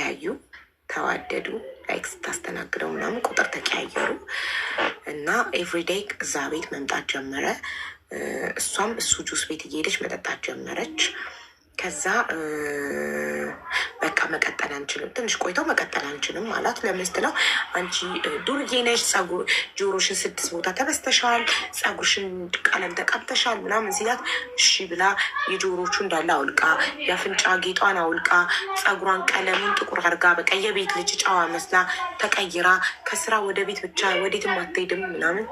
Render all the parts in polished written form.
ተያዩ፣ ተዋደዱ። ላይክ ስታስተናግደው ምናምን ቁጥር ተቀያየሩ እና ኤቭሪዴይ እዛ ቤት መምጣት ጀመረ። እሷም እሱ ጁስ ቤት እየሄደች መጠጣት ጀመረች። ከዛ በቃ መቀጠል አንችልም፣ ትንሽ ቆይተው መቀጠል አንችልም አላት። ለምን ስትለው አንቺ ዱርዬ ነሽ፣ ጆሮሽን 6 ቦታ ተበስተሻል፣ ፀጉርሽን ቀለም ተቀብተሻል ምናምን ሲላት እሺ ብላ የጆሮቹ እንዳለ አውልቃ የአፍንጫ ጌጧን አውልቃ ፀጉሯን ቀለሙን ጥቁር አድርጋ በቃ የቤት ልጅ ጨዋ መስላ ተቀይራ ከስራ ወደ ቤት ብቻ ወዴትም አትሄድም ምናምን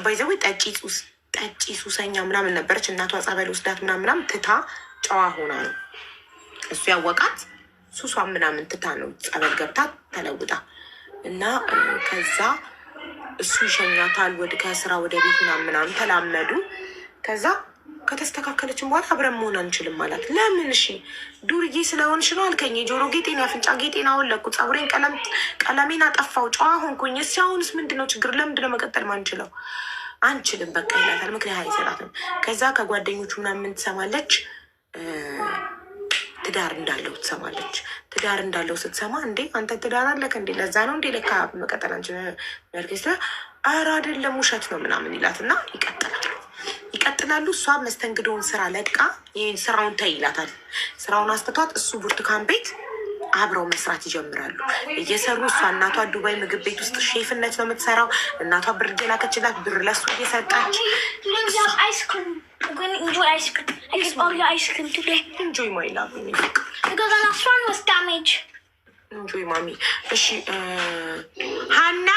ባይዘዌ ጠጪ ሱሰኛ ምናምን ነበረች። እናቷ ጸበል ወስዳት ምናምን ትታ ጨዋ ሆና ነው እሱ ያወቃት። ሱሷን ምናምን ትታ ነው ጸበል ገብታ ተለውጣ እና ከዛ እሱ ይሸኛታል ከስራ ወደ ቤት ምናምን ተላመዱ። ከዛ ከተስተካከለችን በኋላ አብረን መሆን አንችልም ማለት ለምን? እሺ ዱርዬ ስለሆንሽ ነው አልከኝ። የጆሮ ጌጤን የአፍንጫ ጌጤን አወለኩ፣ ፀጉሬን ቀለሜን አጠፋው፣ ጨዋ ሆንኩኝ። እሺ አሁንስ ምንድነው ችግር? ለምንድነው መቀጠል ማንችለው? አንችልም በቃ ይላታል። ምክንያት አይሰጣትም። ከዛ ከጓደኞቹ ምናምን ትሰማለች ትዳር እንዳለው ትሰማለች። ትዳር እንዳለው ስትሰማ እንዴ አንተ ትዳር አለክ እንዴ? ለዛ ነው እንዴ ለካ መቀጠል አንችል ነርጌስ ኧረ አይደለም ውሸት ነው ምናምን ይላት እና ይቀጥላሉ። እሷ መስተንግዶውን ስራ ለቃ ይህን ስራውን ተይ ይላታል። ስራውን አስተቷት እሱ ብርቱካን ቤት አብረው መስራት ይጀምራሉ። እየሰሩ እሷ እናቷ ዱባይ ምግብ ቤት ውስጥ ሼፍነት ነው የምትሰራው። እናቷ ብር እየላከችላት ብር ለሱ እየሰጣች እንጆይ ማይላ እንጆይ ማሚ። እሺ ሀና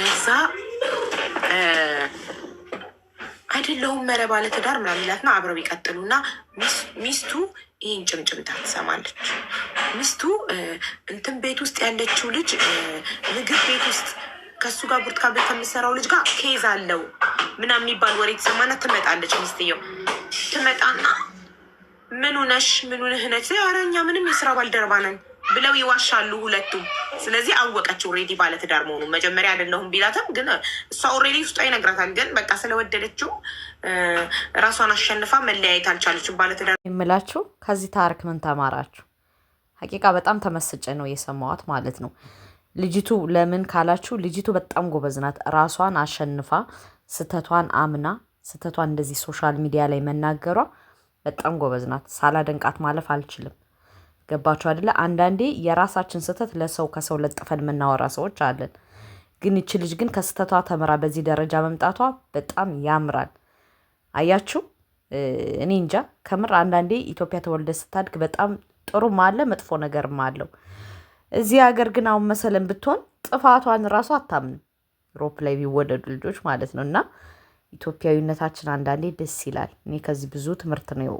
እዛ አይደለሁም መረ ባለ ትዳር ምናምን ይላትና አብረው ይቀጥሉና ሚስቱ ይህን ጭምጭምታ ትሰማለች። ሚስቱ እንትን ቤት ውስጥ ያለችው ልጅ ምግብ ቤት ውስጥ ከሱ ጋር ብርቱካን ቤት ከምትሰራው ልጅ ጋር ኬዝ አለው ምናምን የሚባል ወሬ ትሰማና ትመጣለች። ሚስትየው ትመጣና ምኑ ነሽ ምኑ ነህነች? ኧረ እኛ ምንም የስራ ባልደረባ ነን ብለው ይዋሻሉ ሁለቱም። ስለዚህ አወቀችው ኦልሬዲ ባለትዳር መሆኑን። መጀመሪያ አይደለሁም ቢላትም ግን እሷ ኦልሬዲ ውስጧ ይነግራታል። ግን በቃ ስለወደደችው ራሷን አሸንፋ መለያየት አልቻለችም። ባለትዳር የምላችሁ ከዚህ ታሪክ ምን ተማራችሁ? ሀቂቃ በጣም ተመስጬ ነው የሰማዋት ማለት ነው። ልጅቱ ለምን ካላችሁ ልጅቱ በጣም ጎበዝ ናት። ራሷን አሸንፋ ስተቷን አምና ስተቷን እንደዚህ ሶሻል ሚዲያ ላይ መናገሯ በጣም ጎበዝ ናት። ሳላደንቃት ማለፍ አልችልም። ገባችሁ አይደለ? አንዳንዴ የራሳችን ስተት ለሰው ከሰው ለጥፈን የምናወራ ሰዎች አለን። ግን ይቺ ልጅ ግን ከስተቷ ተምራ በዚህ ደረጃ መምጣቷ በጣም ያምራል። አያችሁ፣ እኔ እንጃ ከምር አንዳንዴ ኢትዮጵያ ተወልደ ስታድግ በጣም ጥሩም አለ መጥፎ ነገርም አለው። እዚህ ሀገር ግን አሁን መሰለን ብትሆን ጥፋቷን ራሱ አታምንም። ሮፕ ላይ ቢወደዱ ልጆች ማለት ነው። እና ኢትዮጵያዊነታችን አንዳንዴ ደስ ይላል። እኔ ከዚህ ብዙ ትምህርት ነው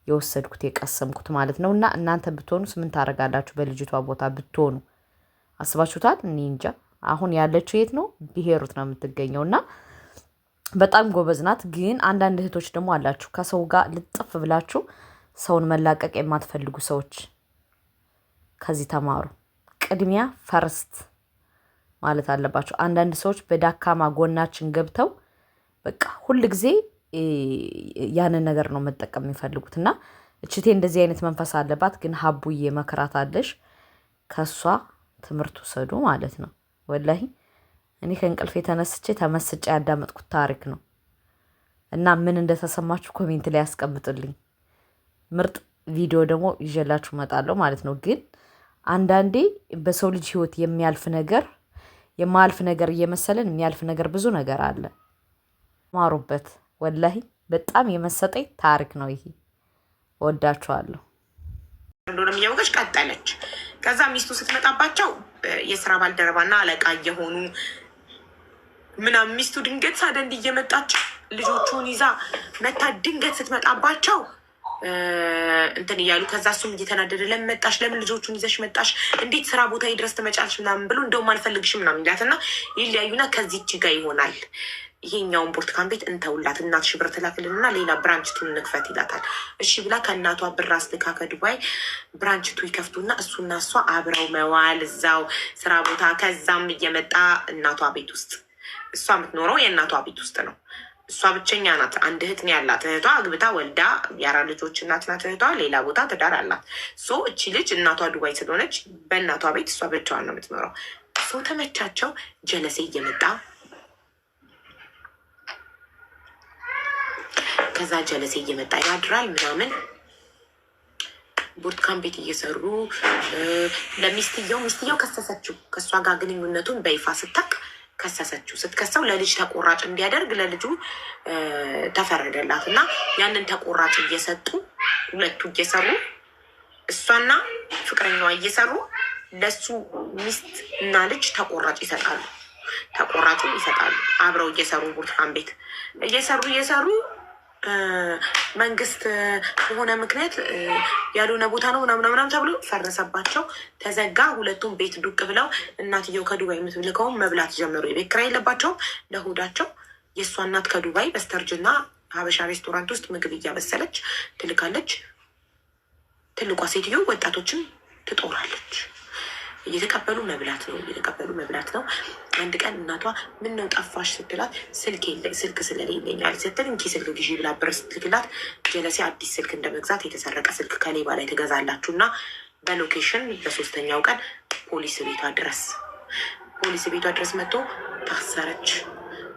የወሰድኩት የቀሰምኩት ማለት ነው። እና እናንተ ብትሆኑስ ምን ታደርጋላችሁ? በልጅቷ ቦታ ብትሆኑ አስባችሁታል? እኔ እንጃ። አሁን ያለችው የት ነው? ብሄሩት ነው የምትገኘው። እና በጣም ጎበዝ ናት። ግን አንዳንድ እህቶች ደግሞ አላችሁ ከሰው ጋር ልጥፍ ብላችሁ ሰውን መላቀቅ የማትፈልጉ ሰዎች ከዚህ ተማሩ። ቅድሚያ ፈርስት ማለት አለባችሁ። አንዳንድ ሰዎች በዳካማ ጎናችን ገብተው በቃ ሁል ጊዜ ያንን ነገር ነው መጠቀም የሚፈልጉት። እና እችቴ እንደዚህ አይነት መንፈስ አለባት። ግን ሀቡዬ መክራት አለሽ፣ ከሷ ትምህርት ውሰዱ ማለት ነው። ወላሂ እኔ ከእንቅልፌ ተመስጬ ያዳመጥኩት ታሪክ ነው። እና ምን እንደተሰማችሁ ኮሜንት ላይ ያስቀምጡልኝ። ምርጥ ቪዲዮ ደግሞ ይዤላችሁ እመጣለሁ ማለት ነው። ግን አንዳንዴ በሰው ልጅ ህይወት የማያልፍ ነገር እየመሰለን የሚያልፍ ነገር ብዙ ነገር አለ። ማሩበት። ወላሂ በጣም የመሰጠኝ ታሪክ ነው ይሄ። ወዳችኋለሁ። እንደውም እያወቀች ቀጠለች። ከዛ ሚስቱ ስትመጣባቸው የስራ ባልደረባና አለቃ እየሆኑ ምናምን ሚስቱ ድንገት ሳደንድ እየመጣች ልጆቹን ይዛ መታ ድንገት ስትመጣባቸው እንትን እያሉ ከዛ እሱም እየተናደደ ለምን መጣሽ? ለምን ልጆቹን ይዘሽ መጣሽ? እንዴት ስራ ቦታ ድረስ ትመጫለሽ? ምናምን ብሎ እንደውም አልፈልግሽም ምናምን ይላትና ይለያዩና ከዚች ጋር ይሆናል ይሄኛውን ብርቱካን ቤት እንተውላት፣ እናትሽ ብር ትላክልንና ሌላ ብራንችቱ እንክፈት ይላታል። እሺ ብላ ከእናቷ ብር አስልካ ከዱባይ ብራንችቱ ይከፍቱና እሱና እሷ አብረው መዋል እዛው ስራ ቦታ። ከዛም እየመጣ እናቷ ቤት ውስጥ እሷ የምትኖረው የእናቷ ቤት ውስጥ ነው። እሷ ብቸኛ ናት። አንድ እህት ነው ያላት። እህቷ አግብታ ወልዳ የ4 ልጆች እናት ናት። እህቷ ሌላ ቦታ ትዳር አላት። ሶ እቺ ልጅ እናቷ ዱባይ ስለሆነች በእናቷ ቤት እሷ ብቻዋን ነው የምትኖረው። ሶ ተመቻቸው። ጀለሴ እየመጣ ከዛ ጀለሴ እየመጣ ያድራል ምናምን። ብርቱካን ቤት እየሰሩ ሚስትየው ከሰሰችው። ከእሷ ጋር ግንኙነቱን በይፋ ስታቅ ከሰሰችው። ስትከሰው ለልጅ ተቆራጭ እንዲያደርግ ለልጁ ተፈረደላት እና ያንን ተቆራጭ እየሰጡ ሁለቱ እየሰሩ እሷና ፍቅረኛዋ እየሰሩ ለሱ ሚስት እና ልጅ ተቆራጭ ይሰጣሉ። ተቆራጩ ይሰጣሉ አብረው እየሰሩ ብርቱካን ቤት እየሰሩ መንግስት በሆነ ምክንያት ያልሆነ ቦታ ነው ምናምን ተብሎ ፈረሰባቸው፣ ተዘጋ። ሁለቱም ቤት ዱቅ ብለው እናትየው ከዱባይ የምትልከውን መብላት ጀመሩ። የቤት ኪራይ የለባቸውም ለሆዳቸው። የእሷ እናት ከዱባይ በስተርጅና ሀበሻ ሬስቶራንት ውስጥ ምግብ እያበሰለች ትልካለች። ትልቋ ሴትዮ ወጣቶችን ትጦራለች። እየተቀበሉ መብላት ነው። አንድ ቀን እናቷ ምን ነው ጠፋሽ ስትላት ስልክ ስለሌለኛል ስትል እንኪ ስልክ ግዢ ብላ ብር ስትልክላት ጀለሴ አዲስ ስልክ እንደመግዛት የተሰረቀ ስልክ ከሌባ ላይ ትገዛላችሁ እና በሎኬሽን በ3ኛው ቀን ፖሊስ ቤቷ ድረስ መጥቶ ታሰረች።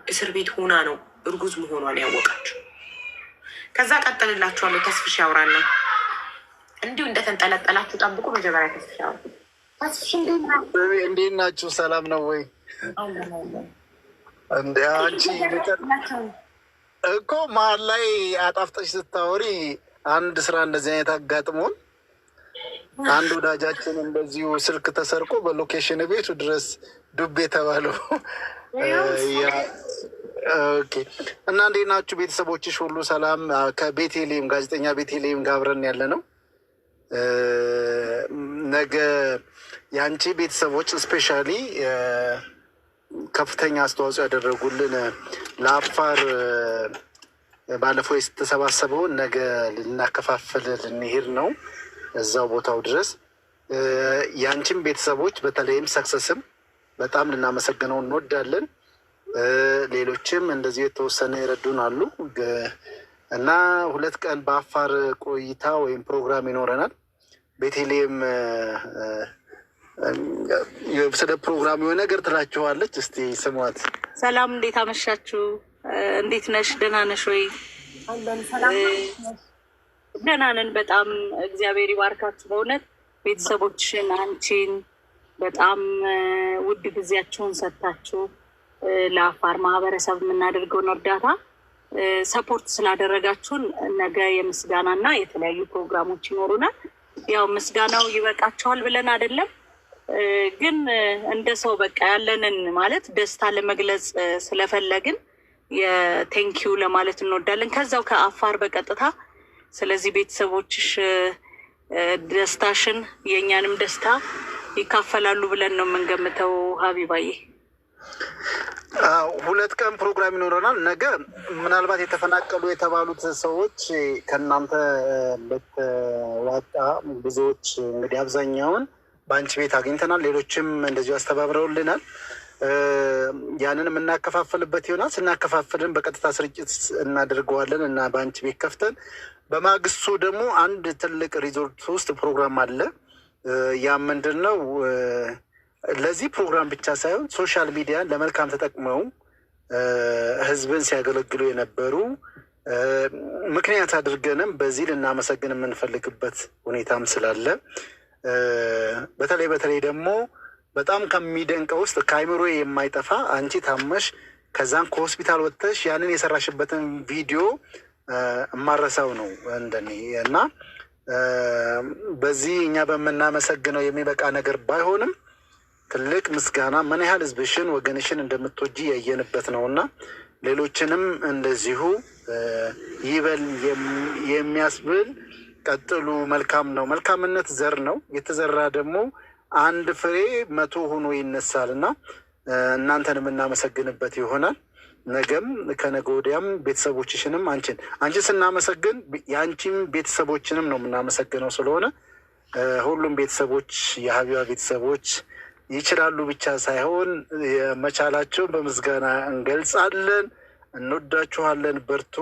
እስር ቤት ሆና ነው እርጉዝ መሆኗን ያወቃችሁ። ከዛ ቀጥልላችኋለሁ። ተስፍሽ ያውራና እንዲሁ እንደተንጠለጠላችሁ ጠብቁ። መጀመሪያ ተስፍሽ ያውራ። እንዴት ናችሁ? ሰላም ነው ወይ? እንደ አንቺ እኮ መሀል ላይ አጣፍጠሽ ስታወሪ አንድ ስራ እንደዚህ አይነት አጋጥሞን አንድ ወዳጃችን እንደዚሁ ስልክ ተሰርቆ በሎኬሽን ቤቱ ድረስ ዱብ የተባለው እና እንዴት ናችሁ? ቤተሰቦችሽ ሁሉ ሰላም? ከቤቴሌም ጋዜጠኛ ቤቴሌም ጋር አብረን ያለ ነው። ነገ የአንቺ ቤተሰቦች ስፔሻሊ ከፍተኛ አስተዋጽኦ ያደረጉልን ለአፋር ባለፈው የተሰባሰበውን ነገ ልናከፋፍል ልንሄድ ነው እዛው ቦታው ድረስ። የአንቺም ቤተሰቦች በተለይም ሰክሰስም በጣም ልናመሰግነው እንወዳለን። ሌሎችም እንደዚሁ የተወሰነ ይረዱን አሉ እና 2 ቀን በአፋር ቆይታ ወይም ፕሮግራም ይኖረናል። ቤቴሌም ስለ ፕሮግራም የሆነ ነገር ትላችኋለች። እስቲ ስሟት። ሰላም፣ እንዴት አመሻችሁ? እንዴት ነሽ? ደህና ነሽ ወይ? ደህና ነን በጣም እግዚአብሔር ይባርካችሁ። በእውነት ቤተሰቦችሽን፣ አንቺን በጣም ውድ ጊዜያችሁን ሰጥታችሁ ለአፋር ማህበረሰብ የምናደርገውን እርዳታ ሰፖርት ስላደረጋችሁን ነገ የምስጋና እና የተለያዩ ፕሮግራሞች ይኖሩናል። ያው ምስጋናው ይበቃቸዋል ብለን አይደለም፣ ግን እንደ ሰው በቃ ያለንን ማለት ደስታ ለመግለጽ ስለፈለግን የቴንኪዩ ለማለት እንወዳለን ከዛው ከአፋር በቀጥታ። ስለዚህ ቤተሰቦችሽ ደስታሽን የእኛንም ደስታ ይካፈላሉ ብለን ነው የምንገምተው። ሀቢባዬ 2 ቀን ፕሮግራም ይኖረናል። ነገ ምናልባት የተፈናቀሉ የተባሉት ሰዎች ከእናንተ በተዋጣ ብዙዎች እንግዲህ አብዛኛውን በአንቺ ቤት አግኝተናል። ሌሎችም እንደዚሁ አስተባብረውልናል። ያንን የምናከፋፍልበት ይሆናል። ስናከፋፍልን በቀጥታ ስርጭት እናደርገዋለን እና በአንቺ ቤት ከፍተን በማግስቱ ደግሞ አንድ ትልቅ ሪዞርት ውስጥ ፕሮግራም አለ። ያ ምንድን ነው? ለዚህ ፕሮግራም ብቻ ሳይሆን ሶሻል ሚዲያን ለመልካም ተጠቅመው ህዝብን ሲያገለግሉ የነበሩ ምክንያት አድርገንም በዚህ ልናመሰግን የምንፈልግበት ሁኔታም ስላለ በተለይ ደግሞ በጣም ከሚደንቀው ውስጥ ከአይምሮ የማይጠፋ አንቺ ታመሽ ከዛን ከሆስፒታል ወጥተሽ ያንን የሰራሽበትን ቪዲዮ እማረሳው ነው እንደኔ እና በዚህ እኛ በምናመሰግነው የሚበቃ ነገር ባይሆንም ትልቅ ምስጋና ምን ያህል ህዝብሽን ወገንሽን እንደምትወጂ ያየንበት ነው እና ሌሎችንም እንደዚሁ ይበል የሚያስብል ቀጥሉ። መልካም ነው። መልካምነት ዘር ነው። የተዘራ ደግሞ አንድ ፍሬ 100 ሆኖ ይነሳል እና እናንተን የምናመሰግንበት ይሆናል። ነገም ከነገ ወዲያም ቤተሰቦችሽንም አንቺን ስናመሰግን የአንቺም ቤተሰቦችንም ነው የምናመሰግነው። ስለሆነ ሁሉም ቤተሰቦች የሀቢባ ቤተሰቦች ይችላሉ ብቻ ሳይሆን የመቻላቸውን በምስጋና እንገልጻለን። እንወዳችኋለን። በርቱ።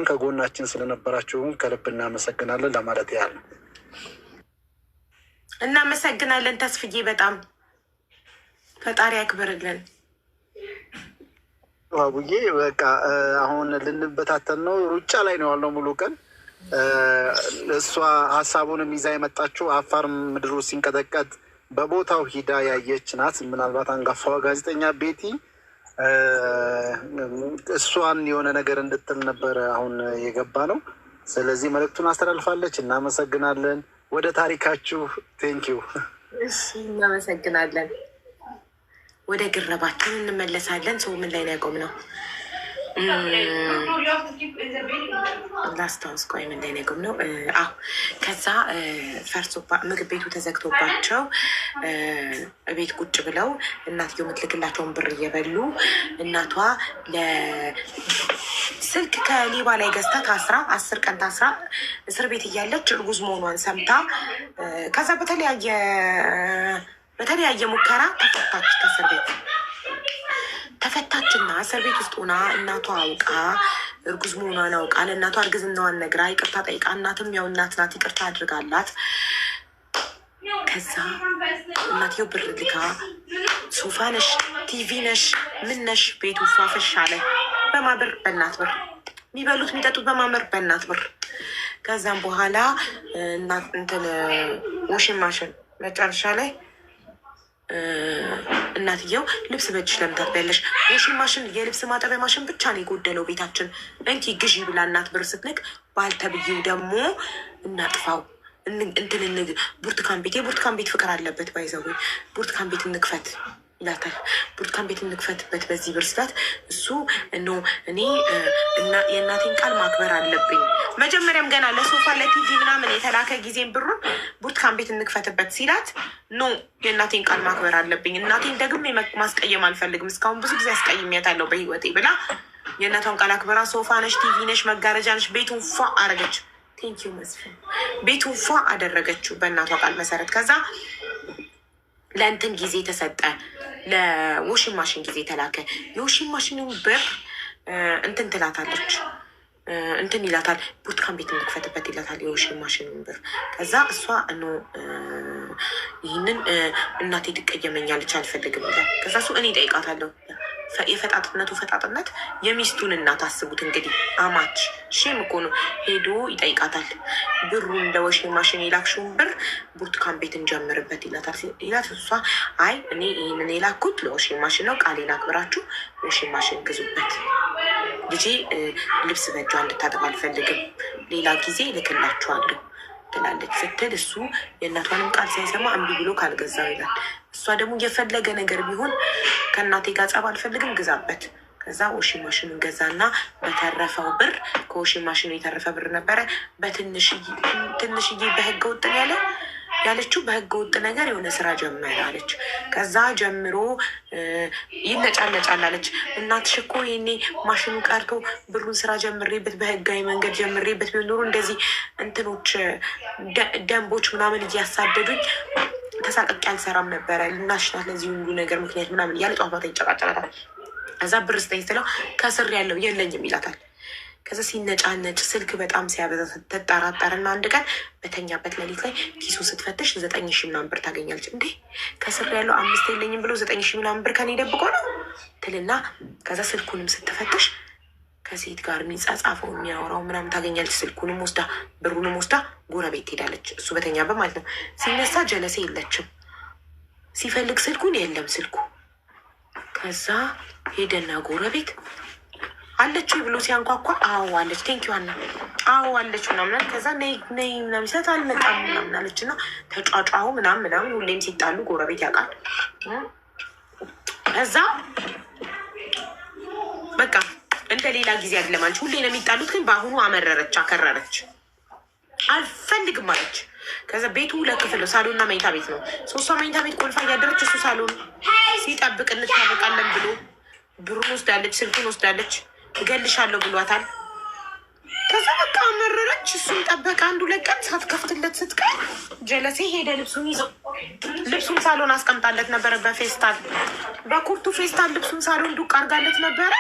ከጎናችን ስለነበራችሁን ከልብ እናመሰግናለን ለማለት ያህል ነው። እናመሰግናለን ተስፍዬ፣ በጣም ፈጣሪ ያክብርልን። አቡዬ በቃ አሁን ልንበታተን ነው። ሩጫ ላይ ነው ያልነው ሙሉ ቀን። እሷ ሀሳቡንም ይዛ የመጣችው አፋር ምድሩ ሲንቀጠቀጥ በቦታው ሂዳ ያየች ናት። ምናልባት አንጋፋዋ ጋዜጠኛ ቤቲ እሷን የሆነ ነገር እንድትል ነበረ አሁን የገባ ነው። ስለዚህ መልእክቱን አስተላልፋለች። እናመሰግናለን። ወደ ታሪካችሁ ቴንኪው። እሺ እናመሰግናለን። ወደ ግረባችን እንመለሳለን። ሰው ምን ላይ ነው ያቆምነው? ላስታውስ፣ ቆይ ምን ላይ ነው ያቆምነው? አዎ ከዛ ምግብ ቤቱ ተዘግቶባቸው ቤት ቁጭ ብለው እናትየው የምትልክላቸውን ብር እየበሉ እናቷ ስልክ ከሌባ ላይ ገዝታ ታስራ 10 ቀን ታስራ እስር ቤት እያለች እርጉዝ መሆኗን ሰምታ ከዛ በተለያየ ሙከራ ተፈታች። ከእስር ቤት ተፈታችና እስር ቤት ውስጥ ሆና እናቷ አውቃ እርጉዝ መሆኗን አውቃ ለእናቷ እርግዝናዋን ነግራ ይቅርታ ጠይቃ እናትም ያው እናት ናት ይቅርታ አድርጋላት። ከዛ እናትየው ብር ልካ ሶፋ ነሽ፣ ቲቪ ነሽ፣ ምን ነሽ ቤቱ ፏፈሽ አለ። በማብር በእናት ብር የሚበሉት የሚጠጡት በማመር በእናት ብር። ከዛም በኋላ እንትን ዋሽንግ ማሽን መጨረሻ ላይ እናትየው ልብስ በእጅሽ ለምን ታጥቢያለሽ? ዋሽንግ ማሽን የልብስ ማጠቢያ ማሽን ብቻ ነው የጎደለው ቤታችን እንኪ ግዢ ብላ እናት ብር ስትልክ ባልተብዬው ደግሞ እናጥፋው ብርቱካን ቤት የብርቱካን ቤት ፍቅር አለበት ባይዘው ብርቱካን ቤት እንክፈት ይላታል። ብርቱካን ቤት እንክፈትበት በዚህ ብር ስላት እሱ እኔ የእናቴን ቃል ማክበር አለብኝ። መጀመሪያም ገና ለሶፋ ለቲቪ ምናምን የተላከ ጊዜም ብሩን ብርቱካን ቤት እንክፈትበት ሲላት የእናቴን ቃል ማክበር አለብኝ፣ እናቴን ደግሜ ማስቀየም አልፈልግም፣ እስካሁን ብዙ ጊዜ አስቀይሜያታለሁ በህይወቴ ብላ የእናቷን ቃል አክበራ ሶፋ ነሽ፣ ቲቪ ነሽ፣ መጋረጃ ነሽ ቤቱን ፏ አረገች። ቴንኪዩ መስፍን። ቤቱን ፏ አደረገችው በእናቷ ቃል መሰረት። ከዛ ለእንትን ጊዜ ተሰጠ፣ ለዋሽንግ ማሽን ጊዜ ተላከ። የዋሽንግ ማሽንን ብር እንትን ትላታለች እንትን ይላታል፣ ብርቱካን ቤት እንክፈትበት ይላታል የዋሽንግ ማሽንን ብር። ከዛ እሷ ይህንን እናቴ ትቀየመኛለች አልፈልግም ይላል። ከዛ እሱ እኔ እጠይቃታለሁ። ፈጣጥነት የሚስቱን እናት አስቡት እንግዲህ አማች ሺም እኮ ነው። ሄዶ ይጠይቃታል። ብሩን እንደ ዋሽንግ ማሽን የላክሽውን ብር ብርቱካን ቤት እንጀምርበት ይላት። እሷ አይ እኔ ይህንን የላኩት ለዋሽንግ ማሽን ነው፣ ቃሌን አክብራችሁ ዋሽንግ ማሽን ግዙበት፣ ልጄ ልብስ በእጇ እንድታጠብ አልፈልግም፣ ሌላ ጊዜ ልክላችኋለሁ ትላለች ስትል እሱ የእናቷንም ቃል ሳይሰማ እምቢ ብሎ ካልገዛው ይላል። እሷ ደግሞ የፈለገ ነገር ቢሆን ከእናቴ ጋር ጸብ አልፈልግም ግዛበት። ከዛ ዋሽንግ ማሽኑን ገዛና በተረፈው ብር ከዋሽንግ ማሽኑ የተረፈ ብር ነበረ በትንሽዬ በህገ ወጥ ያለችው በህገ ወጥ ነገር የሆነ ስራ ጀመረ አለች። ከዛ ጀምሮ ይነጫነጫል አለች። እናትሽ እኮ ይሄኔ ማሽኑ ቀርቶ ብሩን ስራ ጀምሬበት በህጋዊ መንገድ ጀምሬበት ቢሆን ኖሮ እንደዚህ እንትኖች ደንቦች ምናምን እያሳደዱኝ ተሳቀቅ አልሰራም ነበረ። ልናሽናት ለዚህ ሁሉ ነገር ምክንያት ምናምን እያለ ጠዋት ማታ ይጨቃጨቃታል። ከዛ ብር ስጠኝ ስትለው ከስር ያለው የለኝም ይላታል። ከዛ ሲነጫነጭ ስልክ በጣም ሲያበዛ ትጠራጠርና አንድ ቀን በተኛበት ሌሊት ላይ ኪሱ ስትፈትሽ 9,000 ምናምን ብር ታገኛለች። እንዴ ከስር ያለው 5 የለኝም ብሎ 9,000 ምናምን ብር ከኔ ደብቆ ነው ትልና ከዛ ስልኩንም ስትፈትሽ ከሴት ጋር የሚጻጻፈው የሚያወራው ምናምን ታገኛለች። ስልኩንም ወስዳ ብሩንም ወስዳ ጎረቤት ትሄዳለች። እሱ በተኛበት ማለት ነው። ሲነሳ ጀለሴ የለችም፣ ሲፈልግ ስልኩን የለም ስልኩ። ከዛ ሄደና ጎረቤት አለች ብሎ ሲያንኳኳ አዎ አለች፣ ቴንኪው አና አዎ አለች ምናምን። ከዛ ነይ ምናምን ሲላት አልመጣም ምናምን አለች እና ተጫጫሁ ምናምን። ሁሌም ሲጣሉ ጎረቤት ያውቃል። ከዛ በቃ እንደ ሌላ ጊዜ አይደለም አለች። ሁሌ ነው የሚጣሉት፣ ግን በአሁኑ አመረረች፣ አከረረች፣ አልፈልግም አለች። ከዛ ቤቱ ለክፍል ነው፣ ሳሎንና መኝታ ቤት ነው። ሶስቷ መኝታ ቤት ቆልፋ እያደረች እሱ ሳሎን ሲጠብቅ እንታበቃለን ብሎ ብሩን ወስዳለች፣ ስልኩን ወስዳለች፣ እገልሻለሁ ብሏታል። ከዛ በቃ አመረረች። እሱን ጠበቃ 1-2 ቀን ሳትከፍትለት ስትቀር ጀለሴ ሄደ ልብሱን ይዘው። ልብሱን ሳሎን አስቀምጣለት ነበረ በፌስታል በኩርቱ ፌስታል ልብሱን ሳሎን ዱቅ አርጋለት ነበረ።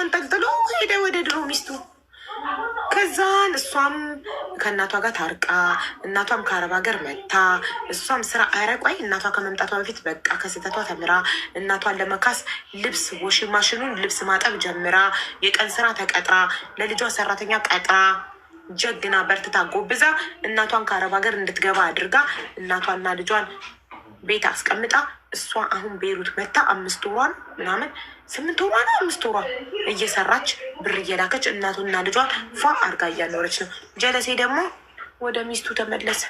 አንጠልጥሎ ሄደ ወደ ድሮ ሚስቱ። ከዛን እሷም ከእናቷ ጋር ታርቃ እናቷም ከአረብ ሀገር መታ እሷም ስራ አረቋይ እናቷ ከመምጣቷ በፊት በቃ ከስህተቷ ተምራ እናቷን ለመካስ ልብስ ዋሺንግ ማሽኑን ልብስ ማጠብ ጀምራ የቀን ስራ ተቀጥራ ለልጇ ሰራተኛ ቀጥራ ጀግና በርትታ ጎብዛ እናቷን ከአረብ ሀገር እንድትገባ አድርጋ እናቷና ልጇን ቤት አስቀምጣ እሷ አሁን ቤሩት መታ 5 ወሯን ምናምን 8 ወሯ ነው 5 ወሯ እየሰራች ብር እየላከች እናቱና ልጇን ፏ አርጋ እያኖረች ነው። ጀለሴ ደግሞ ወደ ሚስቱ ተመለሰ።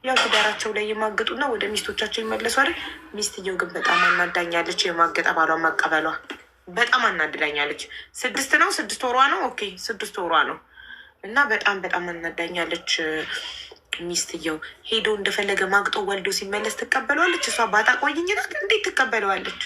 ያው ትዳራቸው ላይ የማገጡና ወደ ሚስቶቻቸው ይመለሱ አይደል? ሚስትየው ግን በጣም አናዳኛለች። የማገጠ ባሏን መቀበሏ በጣም አናድዳኛለች። 6 ወሯ ነው። ኦኬ 6 ወሯ ነው እና በጣም አናዳኛለች። ሚስትየው ሄዶ እንደፈለገ ማግጦ ወልዶ ሲመለስ ትቀበለዋለች። እሷ ባጣ ቆይኝ ናት። እንዴት ትቀበለዋለች?